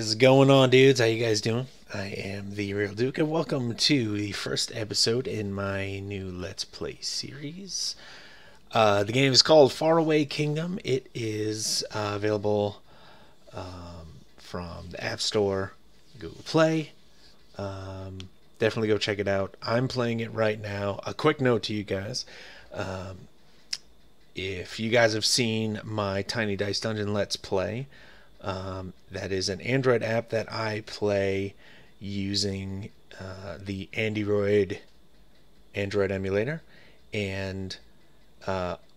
What's going on, dudes? How you guys doing? I am TheeRealDuke, and welcome to the first episode in my new Let's Play series. The game is called Faraway Kingdom. It is available from the App Store, Google Play. Definitely go check it out. I'm playing it right now. A quick note to you guys. If you guys have seen my Tiny Dice Dungeon Let's Play, that is an Android app that I play using the Android emulator, and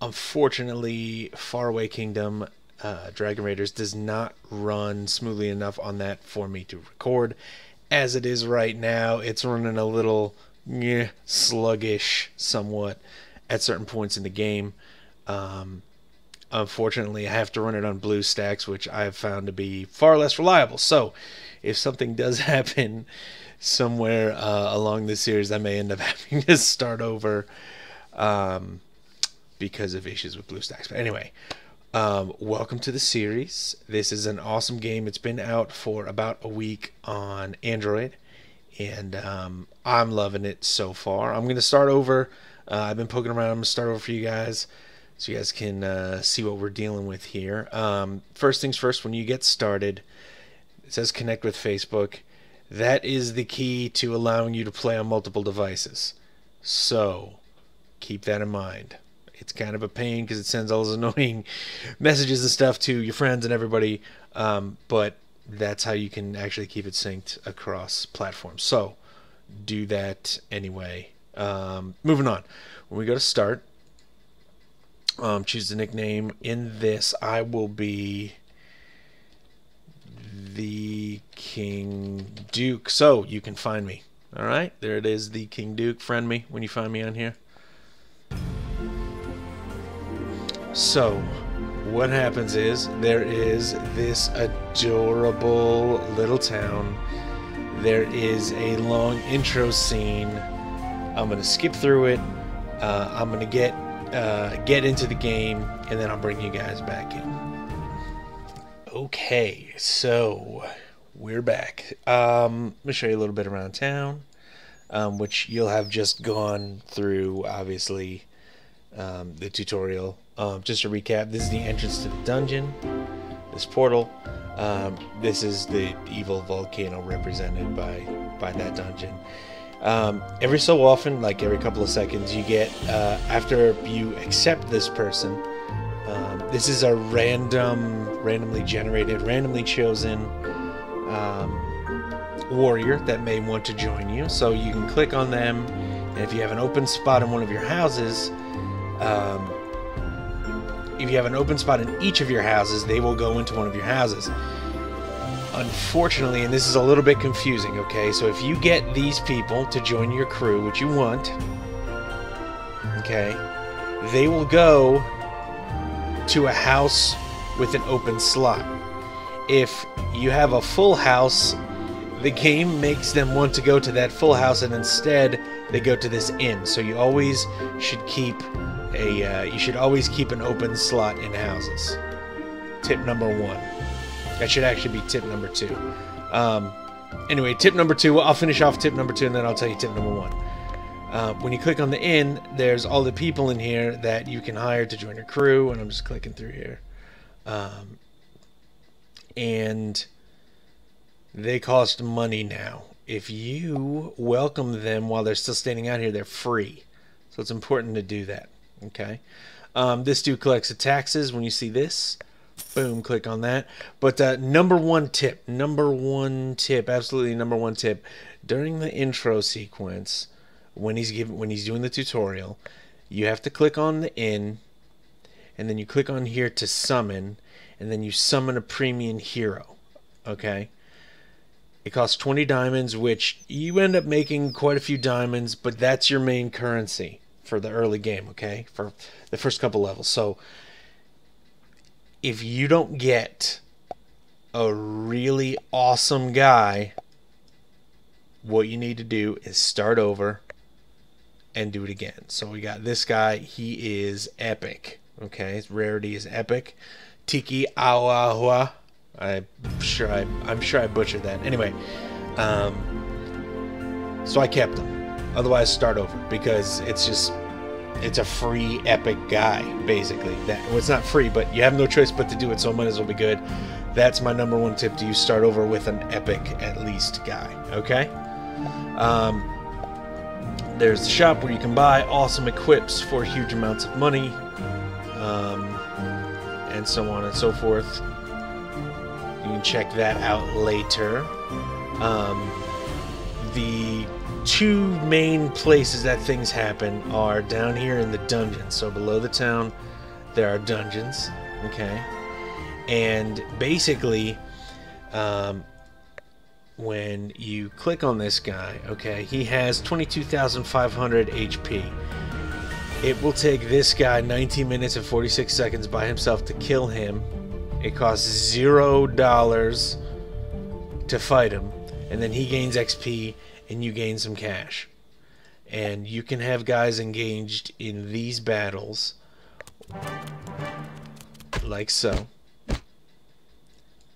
unfortunately Faraway Kingdom Dragon Raiders does not run smoothly enough on that for me to record. As it is right now, it's running a little sluggish somewhat at certain points in the game. Unfortunately, I have to run it on BlueStacks, which I've found to be far less reliable. So, if something does happen somewhere along this series, I may end up having to start over because of issues with BlueStacks. But anyway, welcome to the series. This is an awesome game. It's been out for about a week on Android, and I'm loving it so far. I'm going to start over. I've been poking around. I'm going to start over for you guys, so you guys can see what we're dealing with here. First things first, when you get started, it says connect with Facebook. That is the key to allowing you to play on multiple devices. So keep that in mind. It's kind of a pain because it sends all those annoying messages and stuff to your friends and everybody, but that's how you can actually keep it synced across platforms. So do that anyway. Moving on. When we go to start, choose the nickname. In this, I will be the King Duke, so you can find me. All right, there it is, the King Duke. Friend me when you find me on here. So what happens is there is this adorable little town. There is a long intro scene. I'm gonna skip through it. I'm gonna get into the game, and then I'll bring you guys back in. Okay, so we're back. Let me show you a little bit around town, which you'll have just gone through, obviously, the tutorial. Just to recap, this is the entrance to the dungeon, this portal. This is the evil volcano represented by that dungeon. Every so often, like every couple of seconds, you get, after you accept this person, this is a randomly generated, randomly chosen warrior that may want to join you. So you can click on them, and if you have an open spot in one of your houses, if you have an open spot in each of your houses, they will go into one of your houses. Unfortunately, and this is a little bit confusing, okay, so if you get these people to join your crew, which you want, okay, they will go to a house with an open slot. If you have a full house, the game makes them want to go to that full house, and instead they go to this inn. So you always should keep an open slot in houses. Tip number one. That should actually be tip number two. Anyway, tip number two, I'll finish off tip number two, and then I'll tell you tip number one. When you click on the inn, there's all the people in here that you can hire to join your crew, and I'm just clicking through here. And they cost money now. If you welcome them while they're still standing out here, they're free. So it's important to do that, okay? This dude collects the taxes. When you see this, boom, click on that. But number one tip, absolutely number one tip, during the intro sequence, when he's doing the tutorial, you have to click on the inn, and then you click on here to summon, and then you summon a premium hero, okay? It costs 20 diamonds, which you end up making quite a few diamonds, but that's your main currency for the early game, okay? For the first couple levels. So if you don't get a really awesome guy, what you need to do is start over and do it again. So we got this guy. He is epic, okay? His rarity is epic. Tiki Awahua. I'm sure I butchered that. Anyway, so I kept them. Otherwise, start over, because it's a free epic guy, basically. Well, it's not free, but you have no choice but to do it, so it might as well be good. That's my #1 tip to you: start over with an epic at least guy. Okay. There's the shop where you can buy awesome equips for huge amounts of money, and so on and so forth. You can check that out later. The two main places that things happen are down here in the dungeons. So below the town, there are dungeons. Okay, and basically, when you click on this guy, okay, he has 22,500 HP. It will take this guy 19 minutes and 46 seconds by himself to kill him. It costs $0 to fight him, and then he gains XP and you gain some cash. And you can have guys engaged in these battles like so,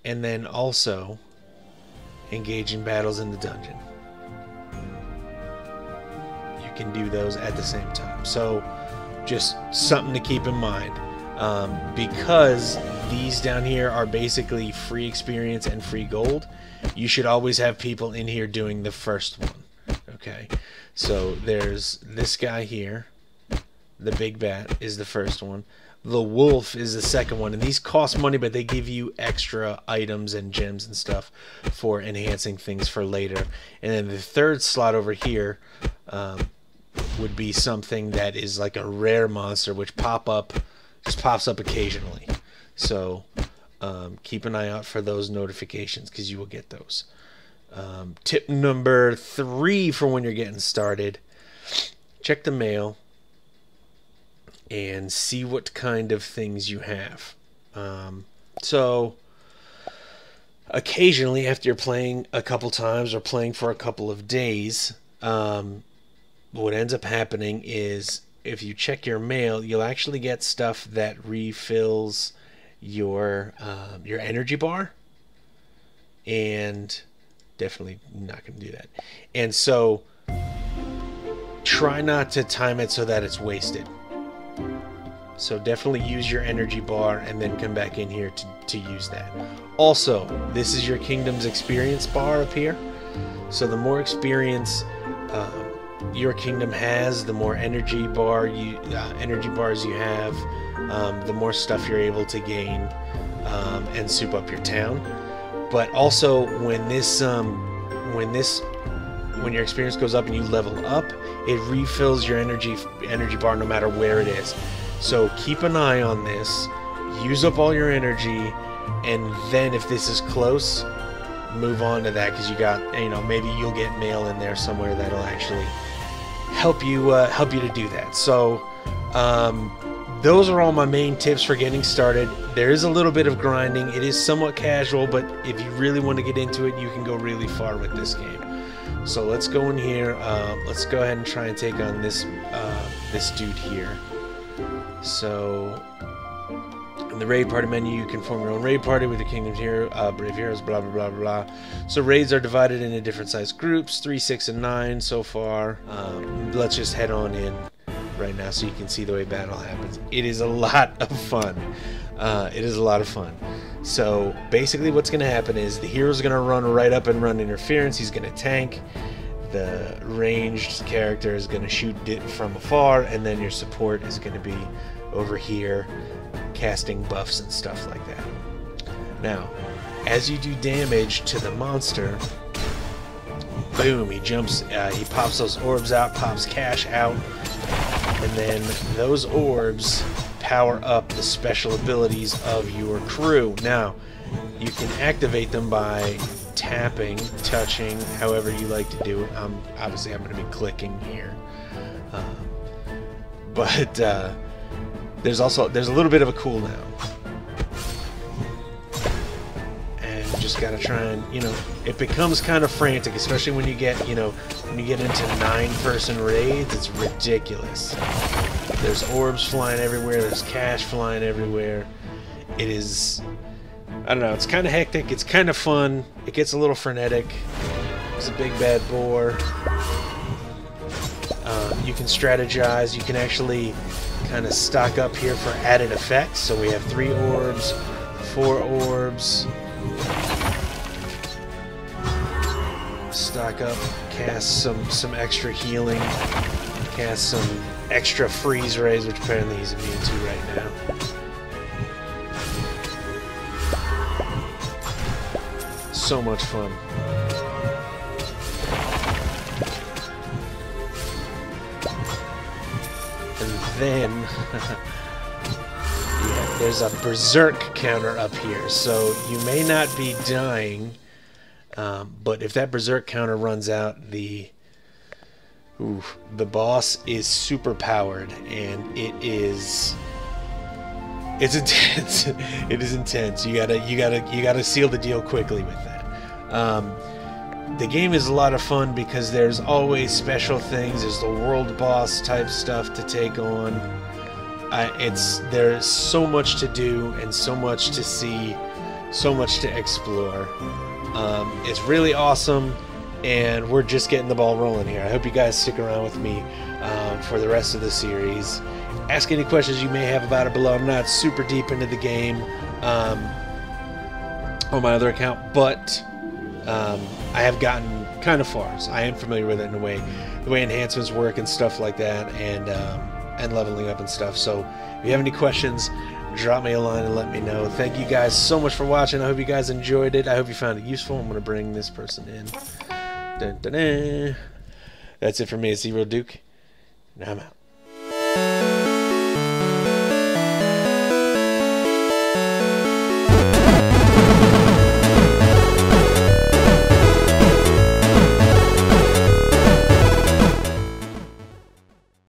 and then also engage in battles in the dungeon. You can do those at the same time. So just something to keep in mind, because these down here are basically free experience and free gold. You should always have people in here doing the first one. Okay, so there's this guy here. The big bat is the first one. The wolf is the second one, and these cost money, but they give you extra items and gems and stuff for enhancing things for later. And then the third slot over here would be something that is like a rare monster, which just pops up occasionally. So keep an eye out for those notifications, because you will get those. Tip number 3 for when you're getting started: check the mail and see what kind of things you have. So occasionally, after you're playing a couple times or playing for a couple of days, what ends up happening is, if you check your mail, you'll actually get stuff that refills your energy bar, and definitely not going to do that. And so try not to time it so that it's wasted. So definitely use your energy bar and then come back in here to use that. Also, this is your kingdom's experience bar up here. So the more experience your kingdom has, the more energy bars you have, the more stuff you're able to gain and soup up your town. But also, when your experience goes up and you level up, it refills your energy bar no matter where it is. So keep an eye on this, use up all your energy, and then if this is close, move on to that, because you got, maybe you'll get mail in there somewhere that'll actually help you to do that. So those are all my main tips for getting started. There is a little bit of grinding. It is somewhat casual, but if you really want to get into it, you can go really far with this game. So let's go in here. Let's go ahead and try and take on this dude here. So in the raid party menu, you can form your own raid party with your kingdom's hero, brave heroes, blah blah blah blah. So raids are divided into different sized groups, 3, 6, and 9 so far. Let's just head on in right now so you can see the way battle happens. It is a lot of fun. It is a lot of fun. So basically what's going to happen is the hero's going to run right up and run interference. He's going to tank. The ranged character is going to shoot it from afar, and then your support is going to be over here casting buffs and stuff like that. Now, as you do damage to the monster, boom, he jumps, he pops those orbs out, pops cash out, and then those orbs power up the special abilities of your crew. Now, you can activate them by tapping, touching, however you like to do it. Obviously I'm going to be clicking here, but there's a little bit of a cooldown, and you just got to try and, it becomes kind of frantic, especially when you get into 9-person raids. It's ridiculous. There's orbs flying everywhere, there's cash flying everywhere. It is I don't know, it's kind of hectic, it's kind of fun, it gets a little frenetic. It's a big bad boar. You can strategize, you can actually kind of stock up here for added effects. So we have 3 orbs, 4 orbs. Stock up, cast some extra healing, cast some extra freeze rays, which apparently he's immune to right now. So much fun. And then yeah, there's a berserk counter up here, so you may not be dying, but if that berserk counter runs out, the boss is super powered, and it's intense. It is intense. You gotta seal the deal quickly with that. The game is a lot of fun because there's always special things. There's the world boss type stuff to take on. There's so much to do and so much to see, so much to explore. It's really awesome, and we're just getting the ball rolling here. I hope you guys stick around with me for the rest of the series. Ask any questions you may have about it below. I'm not super deep into the game on my other account, but I have gotten kind of far, so I am familiar with it in a way, the way enhancements work and stuff like that, and leveling up and stuff. So if you have any questions, drop me a line and let me know. Thank you guys so much for watching. I hope you guys enjoyed it. I hope you found it useful. I'm going to bring this person in. Dun, dun, dun. That's it for me. It's TheeRealDuke, and I'm out.